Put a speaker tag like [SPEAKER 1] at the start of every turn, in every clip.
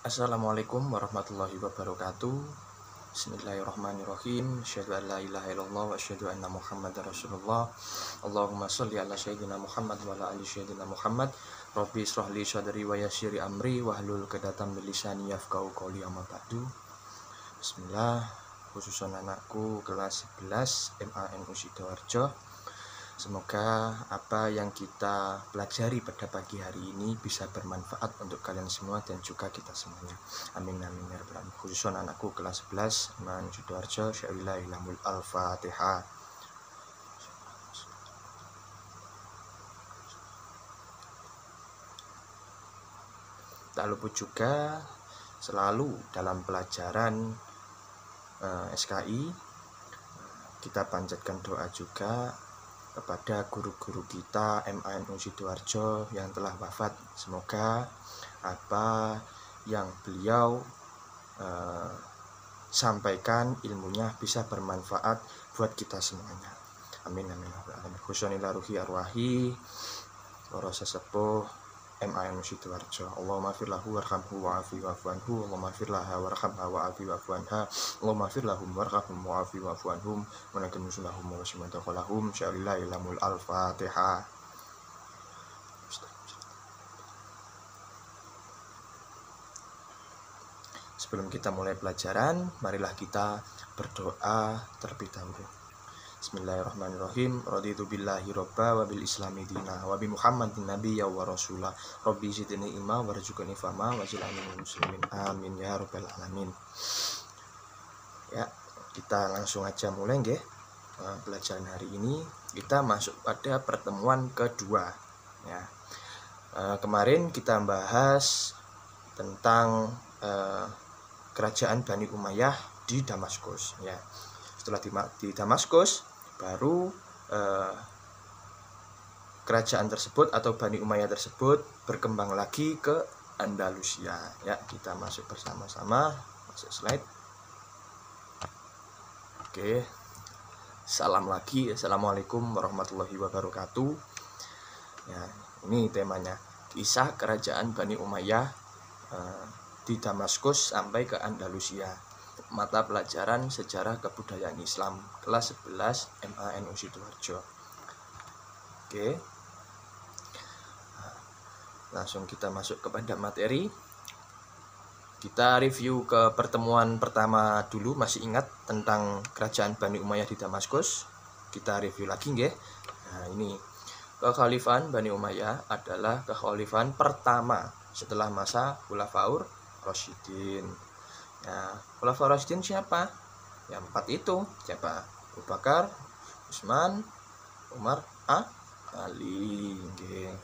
[SPEAKER 1] Assalamualaikum warahmatullahi wabarakatuh. Bismillahirrahmanirrahim. Asyhadu an la ilaha illallah wa asyhadu anna Muhammadar Rasulullah. Allahumma shalli ala sayyidina Muhammad wa ala ali sayyidina Muhammad. Rabbi ishrah li sadri wa yassir li amri wahlul 'uqdatam min lisani yafqahu qawli amma ba'du. Bismillah. Khususan anakku kelas 11 MANU Sidoarjo. Semoga apa yang kita pelajari pada pagi hari ini bisa bermanfaat untuk kalian semua dan juga kita semuanya. Amin amin ya rabbal alamin. Khususan anakku kelas 11 MANU Sidoarjo, Syai'ilahil Al-Fatihah. Tak lupa juga selalu dalam pelajaran SKI kita panjatkan doa juga kepada guru-guru kita MANU Sidoarjo yang telah wafat. Semoga apa yang beliau sampaikan ilmunya bisa bermanfaat buat kita semuanya. Amin amin. Khusyunillah ruhi arwahi para sesepuh MANU Sidoarjo. Allahumma fir lahu warhamhu wa'afi wa'fu anhu. Allahumma fir laha warhamha wa'afi wa'fu anha. Allahumma fir lahum warhamhum wa'afi wa'fu anhum. Wa nakin musulahum wa simantaqalahum. Sya'ilillahil Al-Fatihah. Sebelum kita mulai pelajaran, marilah kita berdoa terlebih dahulu. Bismillahirrahmanirrahim. Raditu billahi robba wa bil islami dina wa bi muhammadin nabiyya wa rasulah. Rabbi zidni ilma warzuqni fahma wa ja'alni minal muslimin. Amin ya rabbal alamin. Ya, kita langsung aja mulai nggih. Pelajaran hari ini kita masuk pada pertemuan kedua ya. Kemarin kita bahas tentang kerajaan Bani Umayyah di Damaskus ya. Setelah di Damaskus baru kerajaan tersebut atau Bani Umayyah tersebut berkembang lagi ke Andalusia ya. Kita masuk bersama-sama, masuk slide. Oke, salam lagi. Assalamualaikum warahmatullahi wabarakatuh ya. Ini temanya kisah kerajaan Bani Umayyah di Damaskus sampai ke Andalusia. Mata pelajaran sejarah kebudayaan Islam kelas 11 MANU Sidoarjo. Oke. Langsung kita masuk kepada materi. Kita review ke pertemuan pertama dulu, masih ingat tentang kerajaan Bani Umayyah di Damaskus? Kita review lagi nggih. Nah, ini kekhalifahan Bani Umayyah adalah kekhalifahan pertama setelah masa Khulafaur Rasyidin. Nah, Khulafaur Rasyidin siapa? Yang 4 itu siapa? Abu Bakar, Utsman, Umar, Ali. Okay.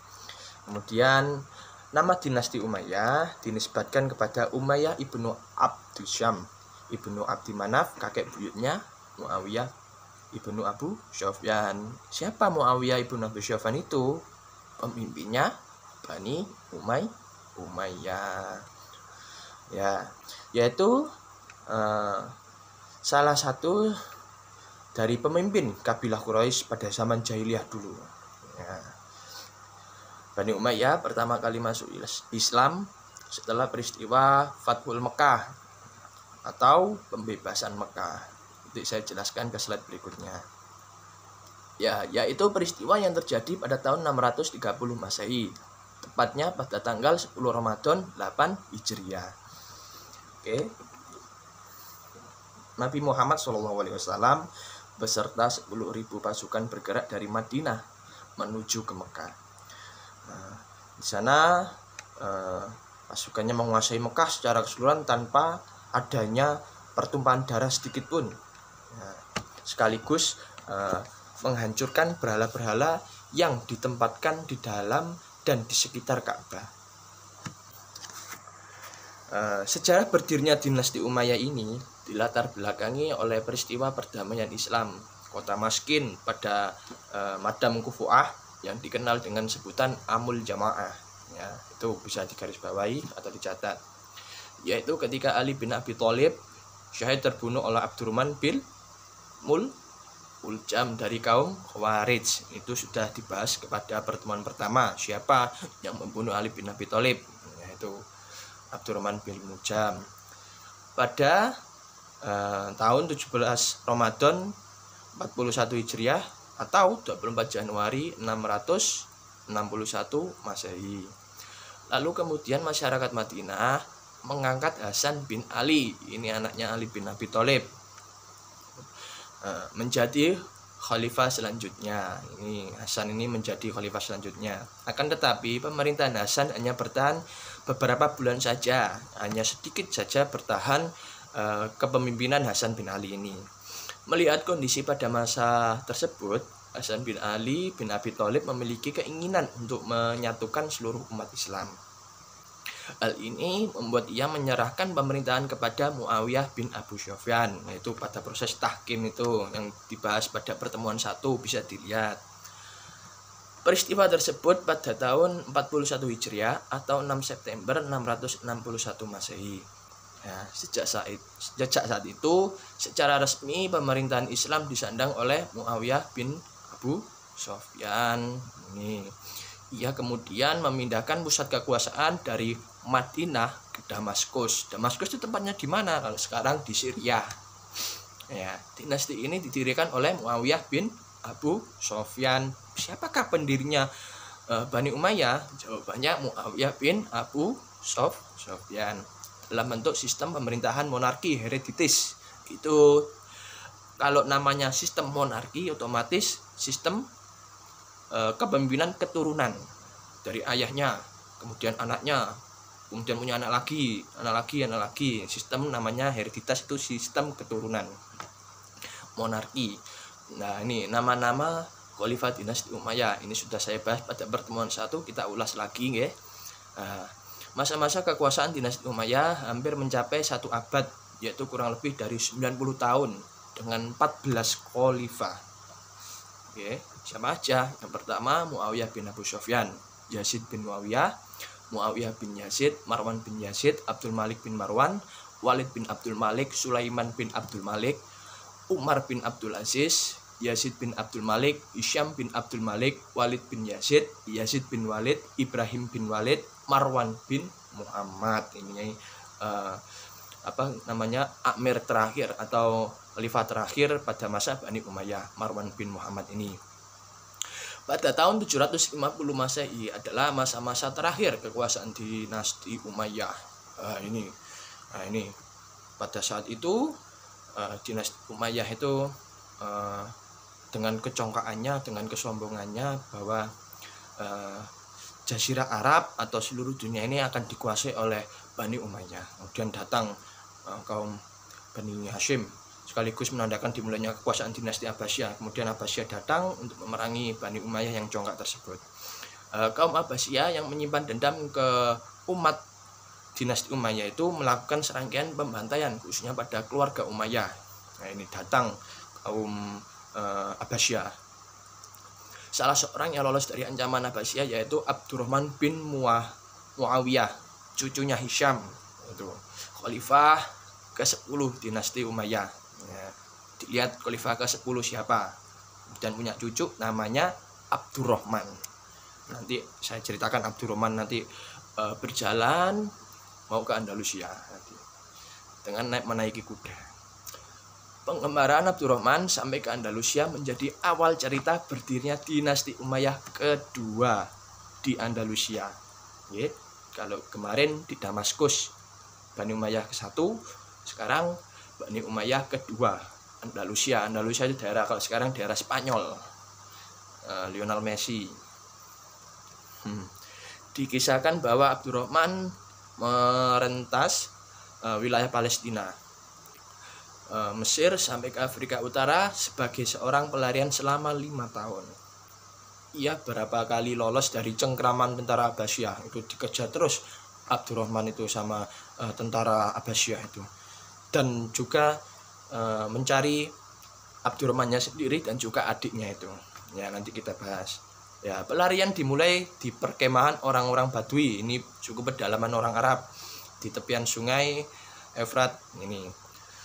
[SPEAKER 1] Kemudian nama dinasti Umayyah dinisbatkan kepada Umayyah ibnu Abdusyam ibnu Abdi Manaf, kakek buyutnya Muawiyah ibnu Abu Sufyan. Siapa Muawiyah ibnu Abu Sufyan itu? Pemimpinnya Bani Umayyah. Ya, yaitu salah satu dari pemimpin kabilah Quraisy pada zaman jahiliyah dulu ya. Bani Umayyah pertama kali masuk Islam setelah peristiwa Fathul Mekah atau pembebasan Mekah. Nanti saya jelaskan ke slide berikutnya ya, yaitu peristiwa yang terjadi pada tahun 630 Masehi, tepatnya pada tanggal 10 Ramadan 8 Hijriah. Oke. Nabi Muhammad SAW beserta 10.000 pasukan bergerak dari Madinah menuju ke Mekah. Nah, di sana pasukannya menguasai Mekah secara keseluruhan tanpa adanya pertumpahan darah sedikit pun. Nah, sekaligus menghancurkan berhala-berhala yang ditempatkan di dalam dan di sekitar Ka'bah. Sejarah berdirinya dinasti Umayyah ini dilatar belakangi oleh peristiwa perdamaian Islam kota Maskin pada Madam Kufu'ah yang dikenal dengan sebutan Amul Jamaah ya, itu bisa digarisbawahi atau dicatat, yaitu ketika Ali bin Abi Thalib syahid terbunuh oleh Abdurrahman bin Muljam dari kaum Khawarij. Itu sudah dibahas kepada pertemuan pertama, siapa yang membunuh Ali bin Abi Thalib, yaitu Abdurrahman bin Muljam. Pada tahun 17 Ramadan 41 Hijriah atau 24 Januari 661 Masehi. Lalu kemudian masyarakat Madinah mengangkat Hasan bin Ali, ini anaknya Ali bin Abi Thalib, menjadi khalifah selanjutnya. Ini Hasan ini menjadi khalifah selanjutnya. Akan tetapi pemerintahan Hasan hanya bertahan beberapa bulan saja, hanya sedikit saja bertahan kepemimpinan Hasan bin Ali ini. Melihat kondisi pada masa tersebut, Hasan bin Ali bin Abi Thalib memiliki keinginan untuk menyatukan seluruh umat Islam. Hal ini membuat ia menyerahkan pemerintahan kepada Muawiyah bin Abu Sufyan, yaitu pada proses tahkim itu yang dibahas pada pertemuan 1 bisa dilihat. Peristiwa tersebut pada tahun 41 Hijriah atau 6 September 661 Masehi. Ya, sejak saat itu secara resmi pemerintahan Islam disandang oleh Muawiyah bin Abu Sufyan. Ini ia kemudian memindahkan pusat kekuasaan dari Madinah ke Damaskus. Damaskus itu tempatnya di mana? Kalau sekarang di Syria. Ya, dinasti ini didirikan oleh Muawiyah bin Abu Sufyan. Siapakah pendirinya Bani Umayyah? Jawabannya Muawiyah bin Abu Sufyan. Dalam bentuk sistem pemerintahan monarki hereditis. Itu kalau namanya sistem monarki otomatis sistem kepemimpinan keturunan dari ayahnya, kemudian anaknya, kemudian punya anak lagi. Sistem namanya hereditas, itu sistem keturunan monarki. Nah, ini nama-nama khalifah dinasti Umayyah ini sudah saya bahas pada pertemuan 1, kita ulas lagi ya. Masa-masa kekuasaan dinasti Umayyah hampir mencapai 1 abad, yaitu kurang lebih dari 90 tahun dengan 14 khalifah. Oke, siapa aja? Yang pertama Muawiyah bin Abu Sufyan, Yazid bin Muawiyah, Muawiyah bin Yazid, Marwan bin Yazid, Abdul Malik bin Marwan, Walid bin Abdul Malik, Sulaiman bin Abdul Malik, Umar bin Abdul Aziz, Yazid bin Abdul Malik, Hisham bin Abdul Malik, Walid bin Yazid, Yazid bin Walid, Ibrahim bin Walid, Marwan bin Muhammad. Ini Amir terakhir atau khalifah terakhir pada masa Bani Umayyah, Marwan bin Muhammad ini. Pada tahun 750 Masehi adalah masa-masa terakhir kekuasaan dinasti Umayyah. Ini pada saat itu dinasti Umayyah itu dengan kecongkaannya, dengan kesombongannya bahwa Jazirah Arab atau seluruh dunia ini akan dikuasai oleh Bani Umayyah. Kemudian datang kaum Bani Hashim, sekaligus menandakan dimulainya kekuasaan dinasti Abbasiyah. Kemudian Abbasiyah datang untuk memerangi Bani Umayyah yang congkak tersebut. Kaum Abbasiyah yang menyimpan dendam ke umat dinasti Umayyah itu melakukan serangkaian pembantaian khususnya pada keluarga Umayyah. Nah, ini datang kaum Abbasiyah. Salah seorang yang lolos dari ancaman Abbasiyah yaitu Abdurrahman bin Muawiyah, cucunya Hisham, itu khalifah ke-10 dinasti Umayyah. Ya, dilihat khalifah ke-10 siapa, dan punya cucu namanya Abdurrahman. Nanti saya ceritakan Abdurrahman nanti berjalan mau ke Andalusia nanti, dengan menaiki kuda. Pengembaraan Abdurrahman sampai ke Andalusia menjadi awal cerita berdirinya dinasti Umayyah kedua di Andalusia. Ya, kalau kemarin di Damaskus Bani Umayyah ke-1, sekarang Bani Umayyah kedua Andalusia. Andalusia itu daerah, kalau sekarang daerah Spanyol. Lionel Messi. Dikisahkan bahwa Abdurrahman merentas wilayah Palestina, Mesir sampai ke Afrika Utara sebagai seorang pelarian selama 5 tahun. Ia berapa kali lolos dari cengkraman tentara Abbasiyah, itu dikejar terus Abdurrahman itu sama tentara Abbasiyah itu, dan juga mencari Abdurrahmannya sendiri dan juga adiknya itu. Ya, nanti kita bahas. Ya, pelarian dimulai di perkemahan orang-orang Badui. Ini cukup pedalaman orang Arab di tepian sungai Efrat ini.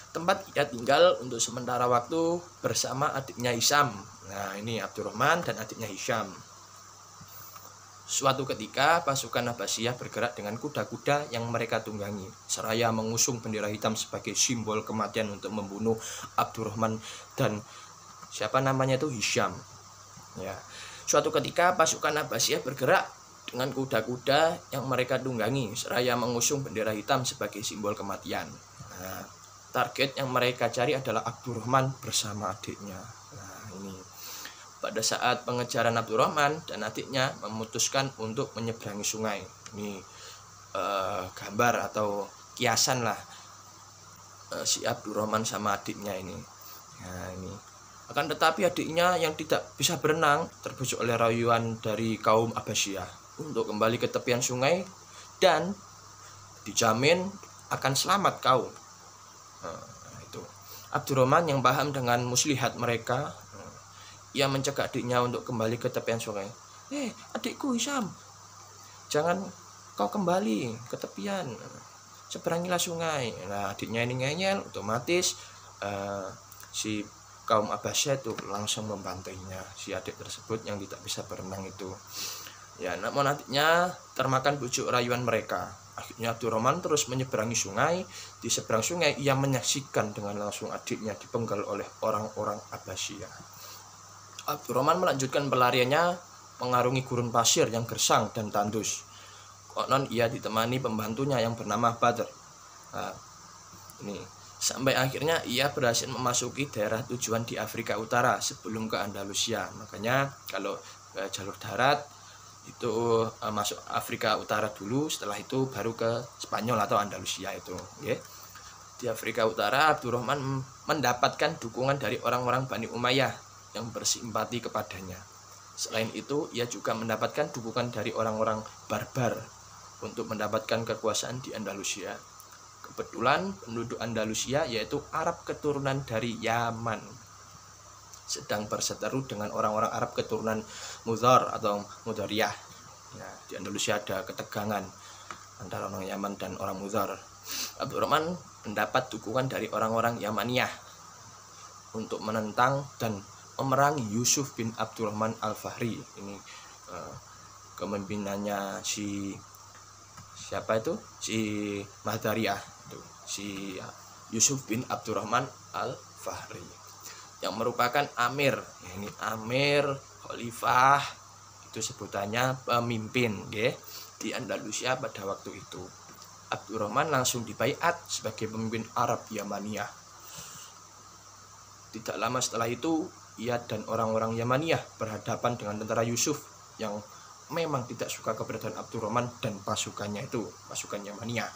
[SPEAKER 1] Tempat ia tinggal untuk sementara waktu bersama adiknya Hisham. Nah, ini Abdurrahman dan adiknya Hisham. Suatu ketika pasukan Abbasiyah bergerak dengan kuda-kuda yang mereka tunggangi, seraya mengusung bendera hitam sebagai simbol kematian untuk membunuh Abdurrahman dan siapa namanya itu Hisham. Ya. Suatu ketika pasukan Abbasiyah bergerak dengan kuda-kuda yang mereka tunggangi, seraya mengusung bendera hitam sebagai simbol kematian. Nah, target yang mereka cari adalah Abdurrahman bersama adiknya. Nah, ini pada saat pengejaran Abdurrahman dan adiknya memutuskan untuk menyeberangi sungai. Ini gambar atau kiasan lah si Abdurrahman sama adiknya ini. Nah, ini. Akan tetapi adiknya yang tidak bisa berenang terbujuk oleh rayuan dari kaum Abbasiyah untuk kembali ke tepian sungai dan dijamin akan selamat kaum. Nah, itu. Abdurrahman yang paham dengan muslihat mereka, ia mencegah adiknya untuk kembali ke tepian sungai. Adikku Hisham, jangan kau kembali ke tepian, seberangilah sungai. Nah, adiknya ini ngeyel, otomatis si kaum Abbasiyah itu langsung membantainya, si adik tersebut yang tidak bisa berenang itu. Ya, namun adiknya termakan bujuk rayuan mereka. Akhirnya Abdurrahman terus menyeberangi sungai. Di seberang sungai ia menyaksikan dengan langsung adiknya dipenggal oleh orang-orang Abbasiyah. Abdurrahman melanjutkan pelariannya mengarungi gurun pasir yang gersang dan tandus. Konon ia ditemani pembantunya yang bernama Badr. Nah, ini sampai akhirnya ia berhasil memasuki daerah tujuan di Afrika Utara sebelum ke Andalusia. Makanya kalau jalur darat itu masuk Afrika Utara dulu, setelah itu baru ke Spanyol atau Andalusia itu. Okay. Di Afrika Utara Abdurrahman mendapatkan dukungan dari orang-orang Bani Umayyah yang bersimpati kepadanya. Selain itu, ia juga mendapatkan dukungan dari orang-orang barbar untuk mendapatkan kekuasaan di Andalusia. Kebetulan penduduk Andalusia yaitu Arab keturunan dari Yaman sedang berseteru dengan orang-orang Arab keturunan Mudhar atau Mudhariyah. Ya, di Andalusia ada ketegangan antara orang Yaman dan orang Mudhar. Abdurrahman mendapat dukungan dari orang-orang Yamaniyah untuk menentang dan memerangi Yusuf bin Abdurrahman Al-Fahri. Ini kepemimpinannya siapa itu? Si Mahdhariyah itu, si Yusuf bin Abdurrahman Al-Fahri yang merupakan amir. Ini amir, khalifah, itu sebutannya pemimpin, ya, di Andalusia pada waktu itu. Abdurrahman langsung dibaiat sebagai pemimpin Arab Yamaniyah. Tidak lama setelah itu, ia dan orang-orang Yamaniyah berhadapan dengan tentara Yusuf yang memang tidak suka keberadaan Abdurrahman dan pasukannya itu, pasukan Yamaniyah.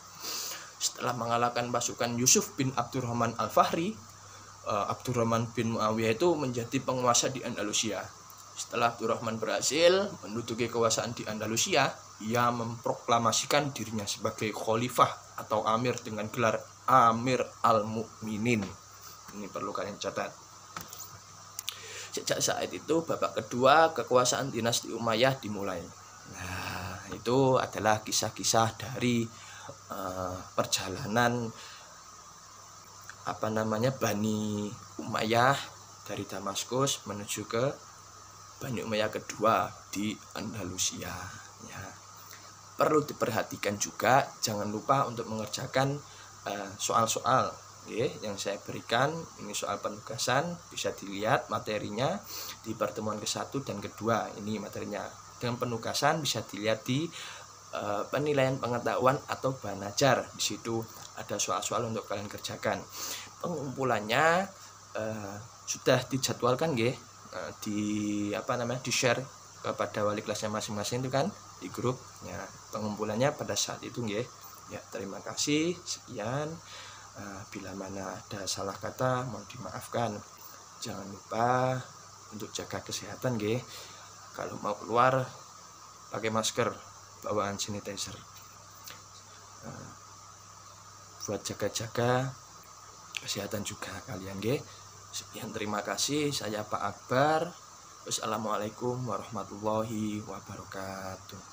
[SPEAKER 1] Setelah mengalahkan pasukan Yusuf bin Abdurrahman Al-Fahri, Abdurrahman bin Muawiyah itu menjadi penguasa di Andalusia. Setelah Abdurrahman berhasil menduduki kekuasaan di Andalusia, ia memproklamasikan dirinya sebagai khalifah atau amir dengan gelar Amir Al-Mu'minin. Ini perlu kalian catat. Sejak saat itu babak kedua kekuasaan dinasti Umayyah dimulai. Nah, itu adalah kisah-kisah dari perjalanan Bani Umayyah dari Damaskus menuju ke Bani Umayyah kedua di Andalusia. Ya. Perlu diperhatikan juga, jangan lupa untuk mengerjakan soal-soal yang saya berikan. Ini soal penugasan, bisa dilihat materinya di pertemuan ke-1 dan kedua. Ini materinya dengan penugasan bisa dilihat di penilaian pengetahuan atau bahan ajar. Di situ ada soal-soal untuk kalian kerjakan. Pengumpulannya sudah dijadwalkan di share kepada wali kelasnya masing-masing itu kan di grup. Ya, pengumpulannya pada saat itu ya. Terima kasih, sekian. Bila mana ada salah kata mohon dimaafkan. Jangan lupa untuk jaga kesehatan kalau mau keluar pakai masker, bawaan sanitizer buat jaga-jaga kesehatan juga kalian Sekian, terima kasih. Saya Pak Akbar. Wassalamualaikum warahmatullahi wabarakatuh.